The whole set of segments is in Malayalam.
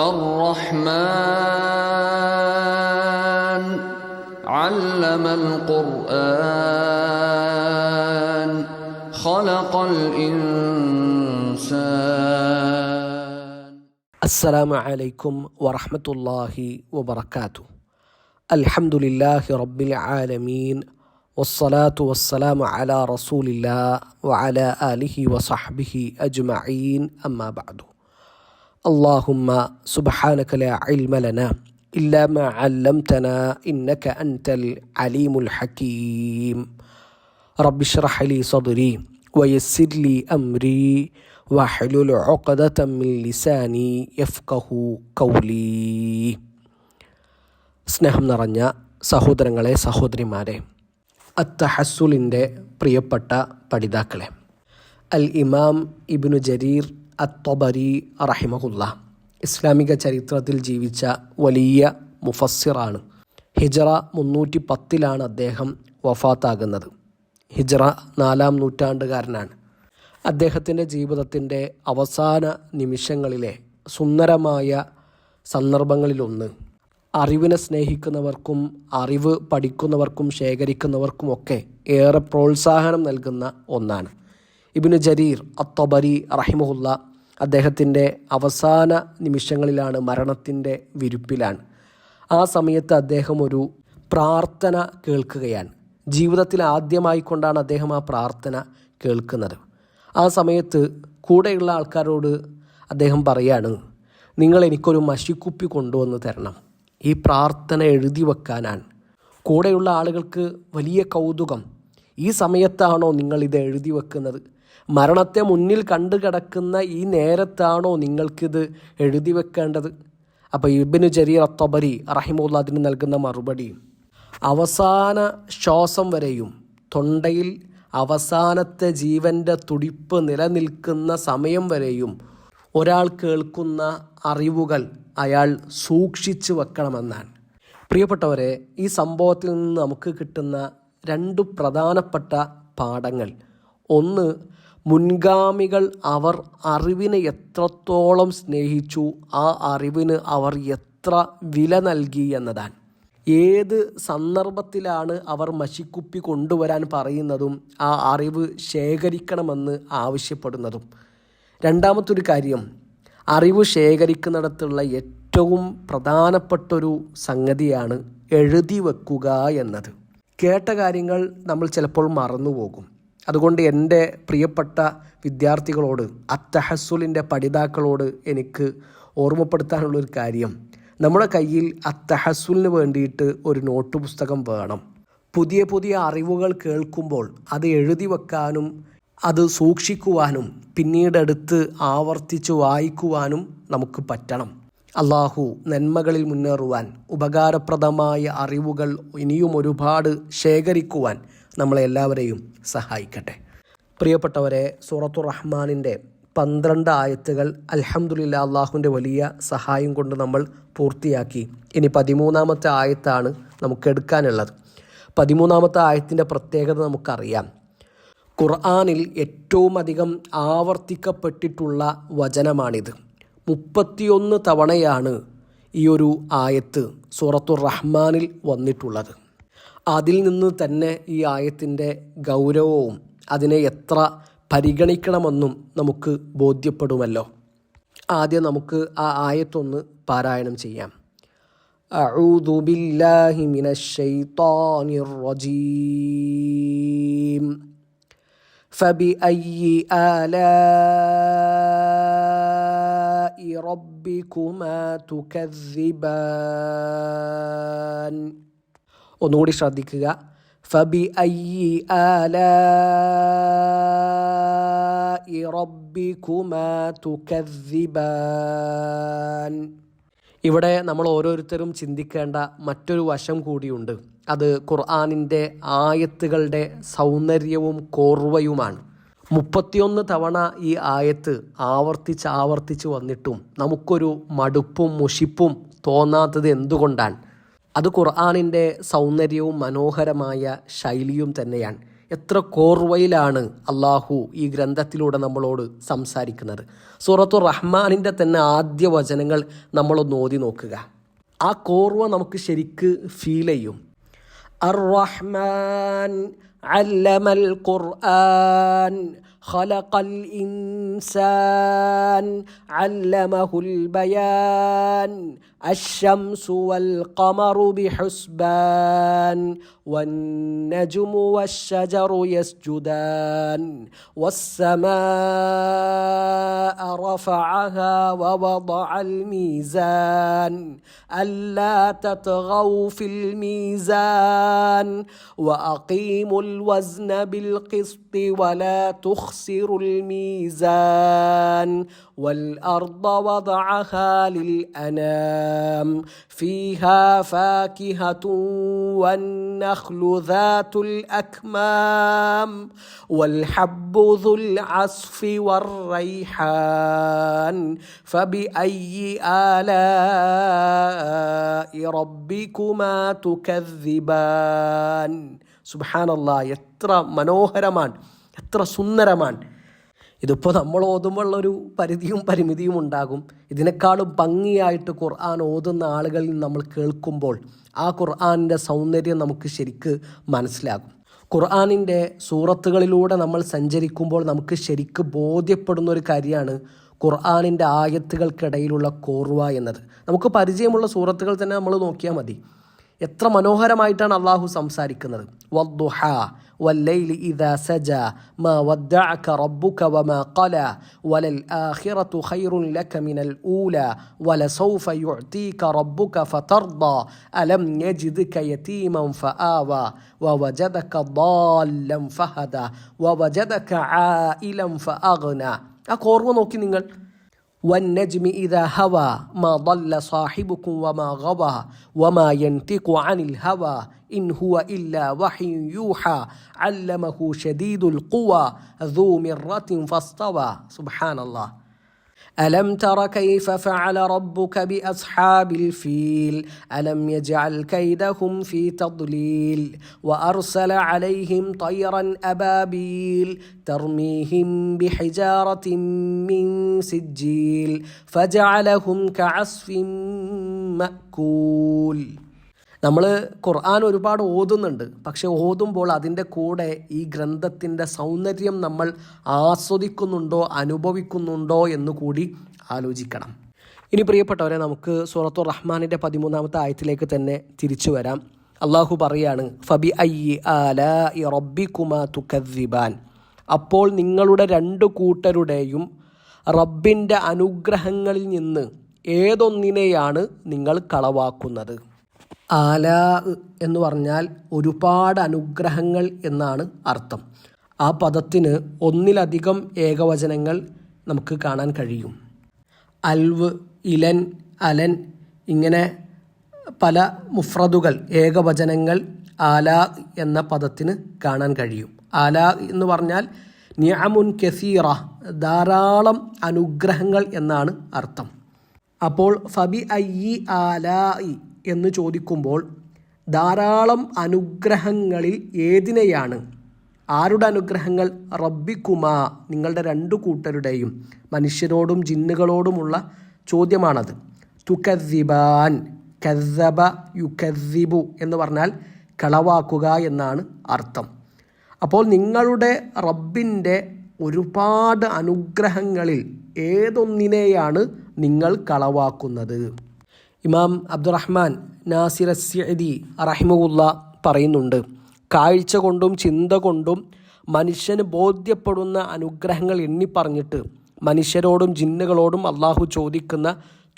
الرحمن علم القرآن خلق الإنسان. السلام عليكم ورحمة الله وبركاته. الحمد لله رب العالمين والصلاة والسلام على رسول الله وعلى آله وصحبه أجمعين. أما بعد. اللهم سبحانك لا علم لنا إلا ما علمتنا إنك أنت العليم الحكيم. رب اشرح لي صدري ويسر لي أمري واحلل عقدة من لساني يفقه قولي. സ്നേഹം നിറഞ്ഞ സഹോദരങ്ങളെ, സഹോദരിമാരെ, അത്തഹസ്സുലിൻ്റെ പ്രിയപ്പെട്ട പഠിതാക്കളെ, അൽ ഇമാം ഇബ്നു ജരീർ അത്തൊബരി റഹിമഹുല്ല ഇസ്ലാമിക ചരിത്രത്തിൽ ജീവിച്ച വലിയ മുഫസ്സിറാണ്. ഹിജ്റ 310 അദ്ദേഹം വഫാത്താകുന്നത്. ഹിജ്റ 4 നൂറ്റാണ്ടുകാരനാണ്. അദ്ദേഹത്തിൻ്റെ ജീവിതത്തിൻ്റെ അവസാന നിമിഷങ്ങളിലെ സുന്ദരമായ സന്ദർഭങ്ങളിലൊന്ന് അറിവിനെ സ്നേഹിക്കുന്നവർക്കും അറിവ് പഠിക്കുന്നവർക്കും ശേഖരിക്കുന്നവർക്കുമൊക്കെ ഏറെ പ്രോത്സാഹനം നൽകുന്ന ഒന്നാണ്. ഇബ്നു ജരീർ അത്തൊബരി റഹിമഹുല്ല അദ്ദേഹത്തിൻ്റെ അവസാന നിമിഷങ്ങളിലാണ്, മരണത്തിൻ്റെ വിരുപ്പിലാണ്. ആ സമയത്ത് അദ്ദേഹം ഒരു പ്രാർത്ഥന കേൾക്കുകയാണ്. ജീവിതത്തിൽ ആദ്യമായിക്കൊണ്ടാണ് അദ്ദേഹം ആ പ്രാർത്ഥന കേൾക്കുന്നത്. ആ സമയത്ത് കൂടെയുള്ള ആൾക്കാരോട് അദ്ദേഹം പറയാണ്, നിങ്ങൾ എനിക്കൊരു മഷിക്കുപ്പി കൊണ്ടുവന്ന് തരണം, ഈ പ്രാർത്ഥന എഴുതി വെക്കാനാണ്. കൂടെയുള്ള ആളുകൾക്ക് വലിയ കൗതുകം. ഈ സമയത്താണോ നിങ്ങളിത് എഴുതി വെക്കുന്നത്? മരണത്തെ മുന്നിൽ കണ്ടു കിടക്കുന്ന ഈ നേരത്താണോ നിങ്ങൾക്കിത് എഴുതി വെക്കേണ്ടത്? അപ്പോൾ ഇബ്നു ജരീർ അത്തൊബരി റഹിമഹുല്ല അതിന് നൽകുന്ന മറുപടി, അവസാന ശ്വാസം വരെയും തൊണ്ടയിൽ അവസാനത്തെ ജീവൻ്റെ തുടിപ്പ് നിലനിൽക്കുന്ന സമയം വരെയും ഒരാൾ കേൾക്കുന്ന അറിവുകൾ അയാൾ സൂക്ഷിച്ചു വെക്കണമെന്നാണ്. പ്രിയപ്പെട്ടവരെ, ഈ സംഭവത്തിൽ നിന്ന് നമുക്ക് കിട്ടുന്ന 2 പ്രധാനപ്പെട്ട പാഠങ്ങൾ. ഒന്ന്, മുൻഗാമികൾ അവർ അറിവിനെ എത്രത്തോളം സ്നേഹിച്ചു, ആ അറിവിന് അവർ എത്ര വില നൽകി എന്നതാണ്. ഏത് സന്ദർഭത്തിലാണ് അവർ മഷിക്കുപ്പി കൊണ്ടുവരാൻ പറയുന്നതും ആ അറിവ് ശേഖരിക്കണമെന്ന് ആവശ്യപ്പെടുന്നതും. രണ്ടാമത്തൊരു കാര്യം, അറിവ് ശേഖരിക്കുന്നിടത്തുള്ള ഏറ്റവും പ്രധാനപ്പെട്ടൊരു സംഗതിയാണ് എഴുതി വെക്കുക എന്നത്. കേട്ട കാര്യങ്ങൾ നമ്മൾ ചിലപ്പോൾ മറന്നുപോകും. അതുകൊണ്ട് എൻ്റെ പ്രിയപ്പെട്ട വിദ്യാർത്ഥികളോട്, അത്തഹസ്സുലിൻ്റെ പഠിതാക്കളോട് എനിക്ക് ഓർമ്മപ്പെടുത്താനുള്ളൊരു കാര്യം, നമ്മുടെ കയ്യിൽ അത്തഹസ്സുലിന് വേണ്ടിയിട്ട് ഒരു നോട്ട് പുസ്തകം വേണം. പുതിയ പുതിയ അറിവുകൾ കേൾക്കുമ്പോൾ അത് എഴുതി വെക്കാനും അത് സൂക്ഷിക്കുവാനും പിന്നീട് എടുത്ത് ആവർത്തിച്ച് വായിക്കുവാനും നമുക്ക് പറ്റണം. അള്ളാഹു നന്മകളിൽ മുന്നേറുവാൻ, ഉപകാരപ്രദമായ അറിവുകൾ ഇനിയും ഒരുപാട് ശേഖരിക്കുവാൻ നമ്മളെല്ലാവരെയും സഹായിക്കട്ടെ. പ്രിയപ്പെട്ടവരെ, സൂറത്തുർ റഹ്മാനിൻ്റെ 12 ആയത്തുകൾ അൽഹംദുലില്ലാ അള്ളാഹുവിൻ്റെ വലിയ സഹായം കൊണ്ട് നമ്മൾ പൂർത്തിയാക്കി. ഇനി 13ാമത്തെ ആയത്താണ് നമുക്ക് എടുക്കാനുള്ളത്. 13ാമത്തെ ആയത്തിൻ്റെ പ്രത്യേകത നമുക്കറിയാം. ഖുർആനിൽ ഏറ്റവും അധികം ആവർത്തിക്കപ്പെട്ടിട്ടുള്ള വചനമാണിത്. 31 തവണയാണ് ഈ ഒരു ആയത്ത് സൂറത്തുർ റഹ്മാനിൽ വന്നിട്ടുള്ളത്. അതിൽ നിന്ന് തന്നെ ഈ ആയത്തിൻ്റെ ഗൗരവവും അതിനെ എത്ര പരിഗണിക്കണമെന്നും നമുക്ക് ബോധ്യപ്പെടുമല്ലോ. ആദ്യം നമുക്ക് ആ ആയത്തൊന്ന് പാരായണം ചെയ്യാം. അഊദു ബില്ലാഹി മിനശ് ശൈത്വാനിർ റജീം. ഫബിഅയ്യി ആലാഇ റബ്ബികുമാ തുകദ്ദിബാൻ. ഒന്നുകൂടി ശ്രദ്ധിക്കുക. ഫബിഅയ്യി ആലാഇ റബ്ബികുമാ തുകദ്ദിബാൻ. ഇവിടെ നമ്മൾ ഓരോരുത്തരും ചിന്തിക്കേണ്ട മറ്റൊരു വശം കൂടിയുണ്ട്. അത് ഖുർആനിൻ്റെ ആയത്തുകളുടെ സൗന്ദര്യവും കോർവയുമാണ്. 31 തവണ ഈ ആയത്ത് ആവർത്തിച്ച് വന്നിട്ടും നമുക്കൊരു മടുപ്പും മുഷിപ്പും തോന്നാത്തത് എന്തുകൊണ്ടാണ്? അത് ഖുർആനിൻ്റെ സൗന്ദര്യവും മനോഹരമായ ശൈലിയും തന്നെയാണ്. എത്ര കോർവയിലാണ് അള്ളാഹു ഈ ഗ്രന്ഥത്തിലൂടെ നമ്മളോട് സംസാരിക്കുന്നത്. സൂറത്തുർ റഹ്മാനിൻ്റെ തന്നെ ആദ്യ വചനങ്ങൾ നമ്മളൊന്ന് ഓതി നോക്കുക. ആ കോർവ നമുക്ക് ശരിക്ക് ഫീൽ ചെയ്യും. അർ-റഹ്മാൻ അല്ലമൽ ഖുർആൻ ഖലഖൽ ഇൻസാൻ അല്ലമഹുൽ ബയാൻ അശ്ശംസു വൽ ഖമറു ബിഹുസ്ബാൻ വന്നജ്മു വശ്ശജറു യസ്ജുദാൻ വസ്സമാഅ റഫഅഹാ വവദഅൽ മീസാൻ അല്ലാ തത്ഗൗ ഫിൽ മീസാൻ വഅഖീമുൽ വസ്ന ബിൽ ഖിസ്തി വലാ തുഖ്സിറുൽ മീസാൻ والأرض وضعها للأنام فيها فاكهة والنخل ذات الأكمام والحب ذو العصف والريحان فبأي آلاء ربكما تكذبان. സുബ്ഹാൻ അല്ലാഹ്, എത്ര മനോഹരമാണ്, എത്ര സുന്ദരമാണ്. ഇതിപ്പോൾ നമ്മൾ ഓതുമ്പോഴുള്ളൊരു പരിധിയും പരിമിതിയും ഉണ്ടാകും. ഇതിനേക്കാളും ഭംഗിയായിട്ട് ഖുർആൻ ഓതുന്ന ആളുകളിൽ നമ്മൾ കേൾക്കുമ്പോൾ ആ ഖുർആനിൻ്റെ സൗന്ദര്യം നമുക്ക് ശരിക്ക് മനസ്സിലാകും. ഖുർആനിൻ്റെ സൂറത്തുകളിലൂടെ നമ്മൾ സഞ്ചരിക്കുമ്പോൾ നമുക്ക് ശരിക്ക് ബോധ്യപ്പെടുന്ന ഒരു കാര്യമാണ് ഖുർആനിൻ്റെ ആയത്തുകൾക്കിടയിലുള്ള കോർവ എന്നത്. നമുക്ക് പരിചയമുള്ള സൂറത്തുകൾ തന്നെ നമ്മൾ നോക്കിയാൽ മതി. എത്ര മനോഹരമായിട്ടാണ് അള്ളാഹു സംസാരിക്കുന്നത്. വദ്ദുഹാ വല്ലൈലി ഇദാ സജാ മാ വദ്ദഅക റബ്ബുക വമാ ഖലാ വലൽ ആഖിറതു ഖൈറുൻ ലക മിനൽ ഊലാ വലസൗഫ യുഅതീക റബ്ബുക ഫതർദാ അലം യജിദ്ക യതീമൻ ഫആവാ വവജദക ضالൻ ഫഹദാ വവജദക ആയിലൻ ഫഅഗ്നാ. ആ കോർവ നോക്കി നിങ്ങൾ. والنجم إذا هوى ما ضل صاحبكم وما غوى وما ينطق عن الهوى إن هو إلا وحي يوحى علمه شديد القوى ذو مرة فاستوى. سبحان الله. ألم تر كيف فعل ربك بأصحاب الفيل ألم يجعل كيدهم في تضليل وأرسل عليهم طيرا أبابيل ترميهم بحجارة من سجيل فجعلهم كعصف مأكول. നമ്മൾ ഖുർആൻ ഒരുപാട് ഓതുന്നുണ്ട്. പക്ഷെ ഓതുമ്പോൾ അതിൻ്റെ കൂടെ ഈ ഗ്രന്ഥത്തിൻ്റെ സൗന്ദര്യം നമ്മൾ ആസ്വദിക്കുന്നുണ്ടോ അനുഭവിക്കുന്നുണ്ടോ എന്ന് കൂടി ആലോചിക്കണം. ഇനി പ്രിയപ്പെട്ടവരെ, നമുക്ക് സൂറത്തുർ റഹ്മാനിൻ്റെ 13-ാമത്തെ ആയത്തിലേക്ക് തന്നെ തിരിച്ചു വരാം. അള്ളാഹു പറയാണ്, ഫബി അയ്യി ആലാഇ റബ്ബികുമാ തുകദ്ദിബാൻ. അപ്പോൾ നിങ്ങളുടെ രണ്ടു കൂട്ടരുടെയും റബ്ബിൻ്റെ അനുഗ്രഹങ്ങളിൽ നിന്ന് ഏതൊന്നിനെയാണ് നിങ്ങൾ കളവാക്കുന്നത്? ആലാ എന്ന് പറഞ്ഞാൽ ഒരുപാട് അനുഗ്രഹങ്ങൾ എന്നാണ് അർത്ഥം. ആ പദത്തിന് ഒന്നിലധികം ഏകവചനങ്ങൾ നമുക്ക് കാണാൻ കഴിയും. അൽവ്, ഇലൻ, അലൻ, ഇങ്ങനെ പല മുഫ്രദുകൾ, ഏകവചനങ്ങൾ ആലാ എന്ന പദത്തിന് കാണാൻ കഴിയും. ആലാ എന്ന് പറഞ്ഞാൽ നിഅമുൻ കസീറ, ധാരാളം അനുഗ്രഹങ്ങൾ എന്നാണ് അർത്ഥം. അപ്പോൾ ഫബി അയ്യി ആലാഇ എന്ന് ചോദിക്കുമ്പോൾ ധാരാളം അനുഗ്രഹങ്ങളിൽ ഏതിനെയാണ്? ആരുടെ അനുഗ്രഹങ്ങൾ? റബ്ബിക്കുമാ, നിങ്ങളുടെ രണ്ടു കൂട്ടരുടെയും, മനുഷ്യരോടും ജിന്നുകളോടുമുള്ള ചോദ്യമാണത്. തുകദ്ദിബാൻ, കദ്ദബ യുകദ്ദിബു എന്ന് പറഞ്ഞാൽ കളവാക്കുക എന്നാണ് അർത്ഥം. അപ്പോൾ നിങ്ങളുടെ റബ്ബിൻ്റെ ഒരുപാട് അനുഗ്രഹങ്ങളിൽ ഏതൊന്നിനെയാണ് നിങ്ങൾ കളവാക്കുന്നത്? ഇമാം അബ്ദുറഹ്മാൻ നാസിർ അസ്സിഅദി റഹിമഹുല്ല പറയുന്നുണ്ട്, കാഴ്ച കൊണ്ടും ചിന്ത കൊണ്ടും മനുഷ്യന് ബോധ്യപ്പെടുന്ന അനുഗ്രഹങ്ങൾ എണ്ണി പറഞ്ഞിട്ട് മനുഷ്യരോടും ജിന്നുകളോടും അള്ളാഹു ചോദിക്കുന്ന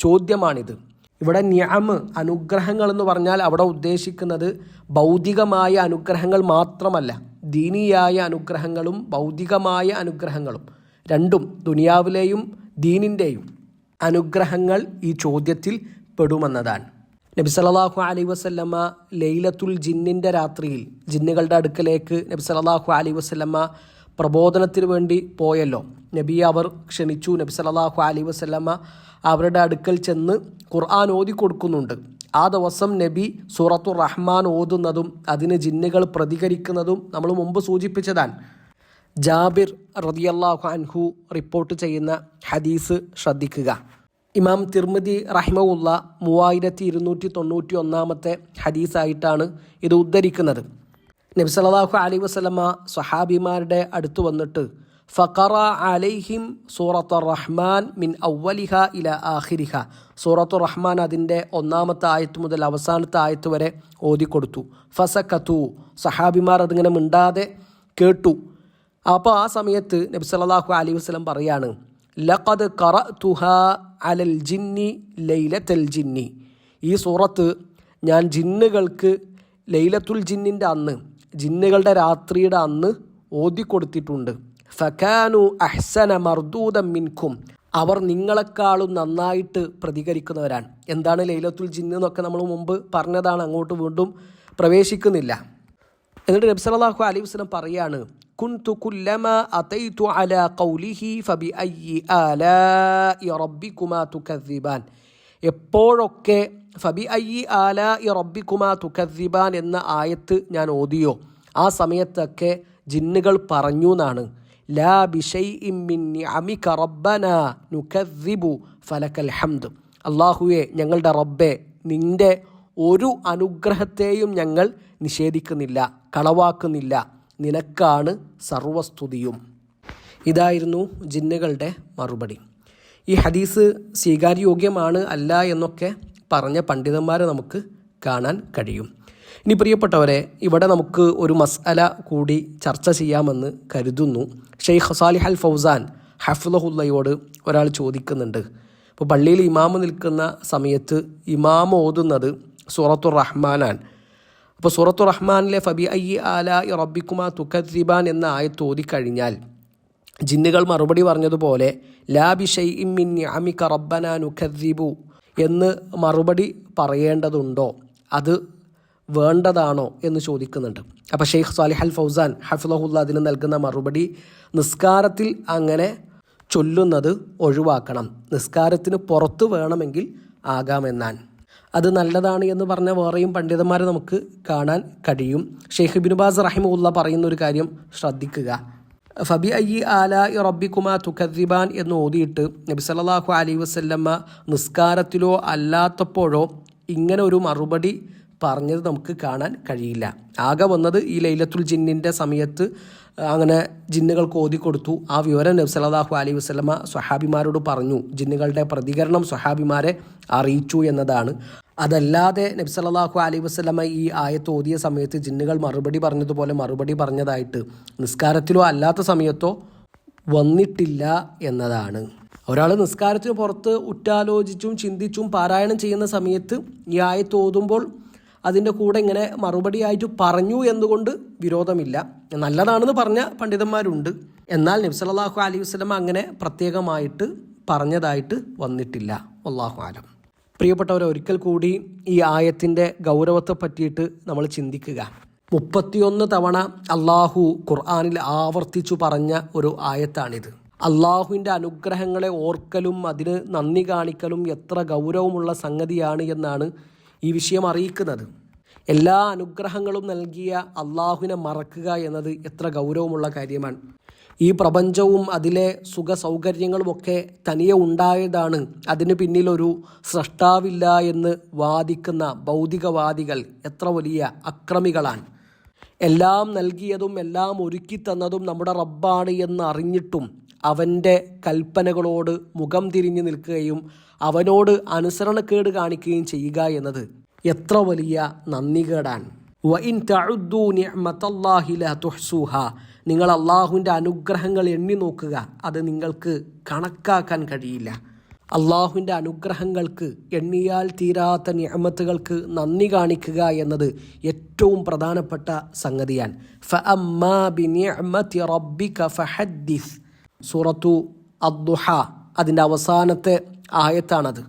ചോദ്യമാണിത്. ഇവിടെ നിഅമ്, അനുഗ്രഹങ്ങൾ എന്ന് പറഞ്ഞാൽ അവിടെ ഉദ്ദേശിക്കുന്നത് ഭൗതികമായ അനുഗ്രഹങ്ങൾ മാത്രമല്ല, ദീനിയായ അനുഗ്രഹങ്ങളും ഭൗതികമായ അനുഗ്രഹങ്ങളും, രണ്ടും ദുനിയാവിലെയും ദീനിൻ്റെയും അനുഗ്രഹങ്ങൾ ഈ ചോദ്യത്തിൽ പെടുമെന്നതാണ്. നബി സല്ലല്ലാഹു അലൈഹി വസല്ലമ ലൈലത്തുൽ ജിന്നിൻ്റെ രാത്രിയിൽ ജിന്നുകളുടെ അടുക്കലേക്ക് നബി സല്ലല്ലാഹു അലൈഹി വസല്ലമ പ്രബോധനത്തിന് വേണ്ടി പോയല്ലോ. നബിയെ അവർ ക്ഷണിച്ചു. നബി സല്ലല്ലാഹു അലൈഹി വസല്ലമ അവരുടെ അടുക്കൽ ചെന്ന് ഖുർആൻ ഓതി കൊടുക്കുന്നുണ്ട്. ആ ദിവസം നബി സൂറത്തുർ റഹ്മാൻ ഓതുന്നതും അതിന് ജിന്നുകൾ പ്രതികരിക്കുന്നതും നമ്മൾ മുമ്പ് സൂചിപ്പിച്ചതാണ്. ജാബിർ റളിയല്ലാഹു അൻഹു റിപ്പോർട്ട് ചെയ്യുന്ന ഹദീസ് ശ്രദ്ധിക്കുക. ഇമാം തിർമിദി റഹിമഹുല്ല 3291 ഹദീസായിട്ടാണ് ഇത് ഉദ്ധരിക്കുന്നത്. നബി സല്ലല്ലാഹു അലൈഹി വസല്ലമ സ്വഹാബിമാരുടെ അടുത്ത് വന്നിട്ട് ഫഖറ അലൈഹിം സൂറത്തുർ റഹ്മാൻ മിൻ അവ്വലിഹ ഇല ആഖിരിഹ, സൂറത്തുർ റഹ്മാൻ അതിൻ്റെ 1-ാമത്തെ ആയത്ത് മുതൽ അവസാനത്തെ ആയത്ത് വരെ ഓതിക്കൊടുത്തു. ഫസക്കത്തു, സഹാബിമാർ അതിങ്ങനെ മിണ്ടാതെ കേട്ടു. അപ്പോൾ ആ സമയത്ത് നബി സല്ലല്ലാഹു അലൈഹി വസല്ലം പറയാണ്, ലഖദ് ഖറഅതുഹാ അലൽ ജിന്നി ലൈലത്തുൽ ജിന്നി, ഈ സൂറത്ത് ഞാൻ ജിന്നുകൾക്ക് ലൈലത്തുൽ ജിന്നിൻ്റെ അന്ന്, ജിന്നുകളുടെ രാത്രിയുടെ അന്ന് ഓതിക്കൊടുത്തിട്ടുണ്ട്. ഫകാനു അഹ്സന മർദൂദൻ മിൻകും, അവർ നിങ്ങളെക്കാളും നന്നായിട്ട് പ്രതികരിക്കുന്നവരാണ്. എന്താണ് ലൈലത്തുൽ ജിന്ന് എന്നൊക്കെ നമ്മൾ മുമ്പ് പറഞ്ഞതാണ്, അങ്ങോട്ട് വീണ്ടും പ്രവേശിക്കുന്നില്ല. എന്നിട്ട് നബി സല്ലല്ലാഹു അലൈഹി വസല്ലം പറയാണ്, കുൻതു കുല്ലമാ അതൈതു അലാ ഖൗലിഹി ഫബിഅയ്യി ആലാഇ റബ്ബികുമാ തുകദ്ദിബാൻ, എപ്പോഴൊക്കെ ഫബിഅയ്യി ആലാഇ റബ്ബികുമാ തുകദ്ദിബാൻ എന്ന ആയത്ത് ഞാൻ ഓതിയോ ആ സമയത്തൊക്കെ ജിന്നുകൾ പറഞ്ഞു എന്നാണ്, ലാ ബിശൈഇൻ മിൻ നിഅമിക റബ്ബനാ നുകദ്ദിബു ഫലക്കൽ ഹംദ്, അല്ലാഹുവേ ഞങ്ങളുടെ റബ്ബേ നിൻ്റെ ഒരു അനുഗ്രഹത്തെയും ഞങ്ങൾ നിഷേധിക്കുന്നില്ല, കളവാക്കുന്നില്ല, നിനക്കാണ് സർവസ്തുതിയും. ഇതായിരുന്നു ജിന്നുകളുടെ മറുപടി. ഈ ഹദീസ് സ്വീകാര്യോഗ്യമാണ് അല്ല എന്നൊക്കെ പറഞ്ഞ പണ്ഡിതന്മാരെ നമുക്ക് കാണാൻ കഴിയും. ഇനി പ്രിയപ്പെട്ടവരെ, ഇവിടെ നമുക്ക് ഒരു മസ്അല കൂടി ചർച്ച ചെയ്യാമെന്ന് കരുതുന്നു. ഷെയ്ഖ് സാലിഹ് അൽ ഫൗസാൻ ഹഫ്ളഹുല്ലയോട് ഒരാൾ ചോദിക്കുന്നുണ്ട്, ഇപ്പോൾ പള്ളിയിൽ ഇമാമ് നിൽക്കുന്ന സമയത്ത് ഇമാമ് ഓതുന്നത് സൂറത്തുർ റഹ്മാനാണ്. അപ്പോൾ സൂറത്തുർ റഹ്മാനിലെ ഫബിഅയ്യി ആലാഇ റബ്ബികുമാ തുകദ്ദിബാൻ എന്ന ആയത്ത് ഓതിക്കഴിഞ്ഞാൽ ജിന്നുകൾ മറുപടി പറഞ്ഞതുപോലെ ലാ ബിശൈഇൻ മിൻ നിഅമിക റബ്ബനാ നുകദ്ദിബു എന്ന് മറുപടി പറയേണ്ടതുണ്ടോ, അത് വേണ്ടതാണോ എന്ന് ചോദിക്കുന്നുണ്ട്. അപ്പോൾ ഷെയ്ഖ് സാലിഹ് അൽ ഫൗസാൻ ഹഫ്ളഹുല്ല അതിന് നൽകുന്ന മറുപടി, നിസ്കാരത്തിൽ അങ്ങനെ ചൊല്ലുന്നത് ഒഴിവാക്കണം, നിസ്കാരത്തിന് പുറത്ത് വേണമെങ്കിൽ ആകാമെന്നാൻ. അത് നല്ലതാണ് എന്ന് പറഞ്ഞ വേറെയും പണ്ഡിതന്മാരെ നമുക്ക് കാണാൻ കഴിയും. ഷെയ്ഖ് ഇബ്നു ബാസ് റഹിമഹുല്ല പറയുന്ന ഒരു കാര്യം ശ്രദ്ധിക്കുക. ഫബിഅയ്യി ആലാഇ റബ്ബികുമാ തുകദ്ദിബാൻ എന്ന് ഓതിയിട്ട് നബി സല്ലല്ലാഹു അലൈഹി വസല്ലമ നിസ്കാരത്തിലോ അല്ലാത്തപ്പോഴോ ഇങ്ങനെ ഒരു മറുപടി പറഞ്ഞത് നമുക്ക് കാണാൻ കഴിയില്ല. ആകെ വന്നത് ഈ ലൈലത്തുൽ ജിന്നിൻ്റെ സമയത്ത് അങ്ങനെ ജിന്നുകൾക്ക് ഓതിക്കൊടുത്തു. ആ വിവരം നബി സല്ലല്ലാഹു അലൈഹി വസല്ലമ സ്വഹാബിമാരോട് പറഞ്ഞു, ജിന്നുകളുടെ പ്രതികരണം സ്വഹാബിമാരെ അറിയിച്ചു എന്നതാണ്. അതല്ലാതെ നബി സല്ലല്ലാഹു അലൈഹി വസല്ലമ ഈ ആയത്ത് ഓതിയ സമയത്ത് ജിന്നുകൾ മറുപടി പറഞ്ഞതുപോലെ മറുപടി പറഞ്ഞതായിട്ട് നിസ്കാരത്തിലോ അല്ലാത്ത സമയത്തോ വന്നിട്ടില്ല എന്നതാണ്. ഒരാൾ നിസ്കാരത്തിന് പുറത്ത് ഉറ്റാലോചിച്ചും ചിന്തിച്ചും പാരായണം ചെയ്യുന്ന സമയത്ത് ഈ ആയത്ത് ഓതുമ്പോൾ അതിൻ്റെ കൂടെ ഇങ്ങനെ മറുപടിയായിട്ട് പറഞ്ഞു എന്നുകൊണ്ട് വിരോധമില്ല, നല്ലതാണെന്ന് പറഞ്ഞ പണ്ഡിതന്മാരുണ്ട്. എന്നാൽ നബി സല്ലല്ലാഹു അലൈഹി വസല്ലമ അങ്ങനെ പ്രത്യേകമായിട്ട് പറഞ്ഞതായിട്ട് വന്നിട്ടില്ല. വല്ലാഹു ആലം. പ്രിയപ്പെട്ടവരെ, ഒരിക്കൽ കൂടി ഈ ആയത്തിൻ്റെ ഗൗരവത്തെ പറ്റിയിട്ട് നമ്മൾ ചിന്തിക്കുക. 31 തവണ അള്ളാഹു ഖുർആനിൽ ആവർത്തിച്ചു പറഞ്ഞ ഒരു ആയത്താണിത്. അള്ളാഹുവിൻ്റെ അനുഗ്രഹങ്ങളെ ഓർക്കലും അതിന് നന്ദി കാണിക്കലും എത്ര ഗൗരവമുള്ള സംഗതിയാണ് എന്നാണ് ഈ വിഷയം അറിയിക്കുന്നത്. എല്ലാ അനുഗ്രഹങ്ങളും നൽകിയ അള്ളാഹുവിനെ മറക്കുക എന്നത് എത്ര ഗൗരവമുള്ള കാര്യമാണ്. ഈ പ്രപഞ്ചവും അതിലെ സുഖ സൗകര്യങ്ങളുമൊക്കെ തനിയെ ഉണ്ടായതാണ്, അതിന് പിന്നിലൊരു സ്രഷ്ടാവില്ല എന്ന് വാദിക്കുന്ന ഭൗതികവാദികൾ എത്ര വലിയ അക്രമികളാണ്. എല്ലാം നൽകിയതും എല്ലാം ഒരുക്കി തന്നതും നമ്മുടെ റബ്ബാണ് എന്ന് അറിഞ്ഞിട്ടും അവൻ്റെ കൽപ്പനകളോട് മുഖം തിരിഞ്ഞു നിൽക്കുകയും അവനോട് അനുസരണക്കേട് കാണിക്കുകയും ചെയ്യുക എന്നത് എത്ര വലിയ നന്ദികേടാണ്. വഇൻ തഉദ്ദൂ നിഅമതല്ലാഹി ലാ തുഹ്സൂഹാ, നിങ്ങൾ അള്ളാഹുവിൻ്റെ അനുഗ്രഹങ്ങൾ എണ്ണി നോക്കുക, അത് നിങ്ങൾക്ക് കണക്കാക്കാൻ കഴിയില്ല. അള്ളാഹുവിൻ്റെ അനുഗ്രഹങ്ങൾക്ക്, എണ്ണിയാൽ തീരാത്ത നിഅമത്തുകൾക്ക് നന്ദി കാണിക്കുക എന്നത് ഏറ്റവും പ്രധാനപ്പെട്ട സംഗതിയാണ്. ഫഅമ്മാ ബിനിഅമതി റബ്ബിക ഫഹദ്ദിസ്, സൂറത്തു അദ്ദുഹ അതിൻ്റെ അവസാനത്തെ ആയത്താണത്.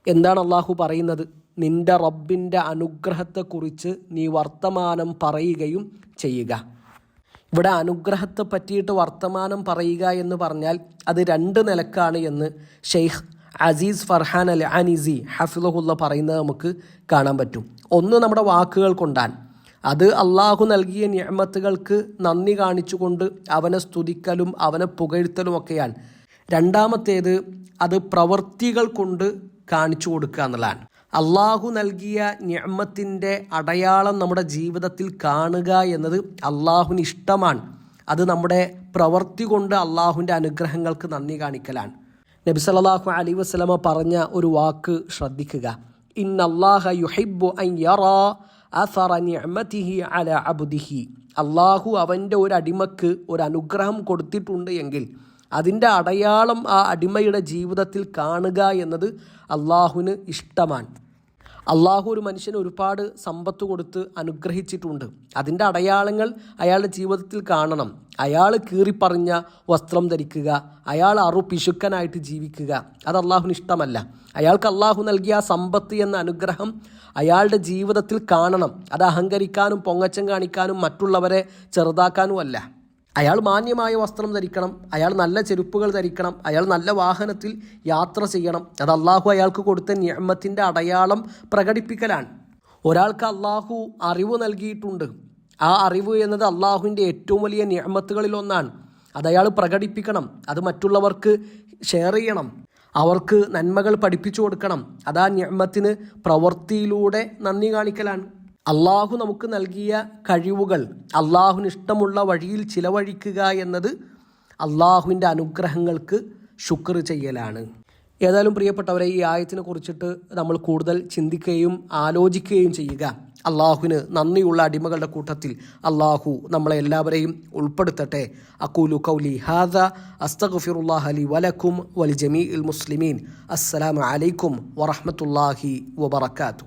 എന്താണ് അള്ളാഹു പറയുന്നത്? നിന്റെ റബ്ബിൻ്റെ അനുഗ്രഹത്തെക്കുറിച്ച് നീ വർത്തമാനം പറയുകയും ചെയ്യുക. ഇവിടെ അനുഗ്രഹത്തെ പറ്റിയിട്ട് വർത്തമാനം പറയുക എന്ന് പറഞ്ഞാൽ അത് 2 നിലക്കാണ് എന്ന് ഷെയ്ഖ് അസീസ് ഫർഹാൻ അൽ അനിസി ഹഫിളഹുല്ല പറയുന്നത് നമുക്ക് കാണാൻ പറ്റും. ഒന്ന്, നമ്മുടെ വാക്കുകൾ കൊണ്ടാണ്. അത് അള്ളാഹു നൽകിയ നിഅമത്തുകൾക്ക് നന്ദി കാണിച്ചുകൊണ്ട് അവനെ സ്തുതിക്കലും അവനെ പുകഴ്ത്തലുമൊക്കെയാണ്. രണ്ടാമത്തേത്, അത് പ്രവൃത്തികൾ കൊണ്ട് കാണിച്ചു കൊടുക്കുക എന്നുള്ളതാണ്. അള്ളാഹു നൽകിയ നിഅമത്തിൻ്റെ അടയാളം നമ്മുടെ ജീവിതത്തിൽ കാണുക എന്നത് അള്ളാഹുവിന് ഇഷ്ടമാണ്. അത് നമ്മുടെ പ്രവൃത്തി കൊണ്ട് അള്ളാഹുവിൻ്റെ അനുഗ്രഹങ്ങൾക്ക് നന്ദി കാണിക്കലാണ്. നബി സല്ലല്ലാഹു അലൈഹി വസല്ലമ പറഞ്ഞ ഒരു വാക്ക് ശ്രദ്ധിക്കുക. ഇന്നല്ലാഹ യുഹിബ്ബു അൻ യറാ അസറ നിഅമതിഹി അലാ അബ്ദിഹി. അള്ളാഹു അവൻ്റെ ഒരു അടിമക്ക് ഒരു അനുഗ്രഹം കൊടുത്തിട്ടുണ്ട് എങ്കിൽ അതിൻ്റെ അടയാളം ആ അടിമയുടെ ജീവിതത്തിൽ കാണുക എന്നത് അള്ളാഹുവിന് ഇഷ്ടമാണ്. അള്ളാഹു ഒരു മനുഷ്യന് ഒരുപാട് സമ്പത്ത് കൊടുത്ത് അനുഗ്രഹിച്ചിട്ടുണ്ട്. അതിൻ്റെ അടയാളങ്ങൾ അയാളുടെ ജീവിതത്തിൽ കാണണം. അയാൾ കീറിപ്പറിഞ്ഞ വസ്ത്രം ധരിക്കുക, അയാൾ പിശുക്കനായിട്ട് ജീവിക്കുക, അത് അള്ളാഹുവിന് ഇഷ്ടമല്ല. അയാൾക്ക് അള്ളാഹു നൽകിയ ആ സമ്പത്ത് എന്ന അനുഗ്രഹം അയാളുടെ ജീവിതത്തിൽ കാണണം. അത് അഹങ്കരിക്കാനും പൊങ്ങച്ചം കാണിക്കാനും മറ്റുള്ളവരെ ചെറുതാക്കാനും അല്ല. അയാൾ മാന്യമായ വസ്ത്രം ധരിക്കണം, അയാൾ നല്ല ചെരുപ്പുകൾ ധരിക്കണം, അയാൾ നല്ല വാഹനത്തിൽ യാത്ര ചെയ്യണം. അത് അള്ളാഹു അയാൾക്ക് കൊടുത്ത നിഅമത്തിൻ്റെ അടയാളം പ്രകടിപ്പിക്കലാണ്. ഒരാൾക്ക് അള്ളാഹു അറിവ് നൽകിയിട്ടുണ്ട്. ആ അറിവ് എന്നത് അള്ളാഹുവിൻ്റെ ഏറ്റവും വലിയ നിഅമത്തുകളിലൊന്നാണ്. അത് അയാൾ പ്രകടിപ്പിക്കണം. അത് മറ്റുള്ളവർക്ക് ഷെയർ ചെയ്യണം. അവർക്ക് നന്മകൾ പഠിപ്പിച്ചു കൊടുക്കണം. അത് ആ നിഅമത്തിന് പ്രവൃത്തിയിലൂടെ നന്ദി കാണിക്കലാണ്. അള്ളാഹു നമുക്ക് നൽകിയ കഴിവുകൾ അള്ളാഹുവിന് ഇഷ്ടമുള്ള വഴിയിൽ ചിലവഴിക്കുക എന്നത് അള്ളാഹുവിൻ്റെ അനുഗ്രഹങ്ങൾക്ക് ശുക്ർ ചെയ്യലാണ്. ഏതായാലും പ്രിയപ്പെട്ടവരെ, ഈ ആയത്തിനെ കുറിച്ചിട്ട് നമ്മൾ കൂടുതൽ ചിന്തിക്കുകയും ആലോചിക്കുകയും ചെയ്യുക. അള്ളാഹുവിന് നന്ദിയുള്ള അടിമകളുടെ കൂട്ടത്തിൽ അള്ളാഹു നമ്മളെ എല്ലാവരെയും ഉൾപ്പെടുത്തട്ടെ. അഖൂലു ഖൗലി ഹാദ അസ്തഗ്ഫിറുല്ലാഹ ലി വലക്കും വലി ജമീഇൽ മുസ്ലിമീൻ. അസ്സലാമു അലൈക്കും വറഹ്മത്തുള്ളാഹി വബറകാതുഹു.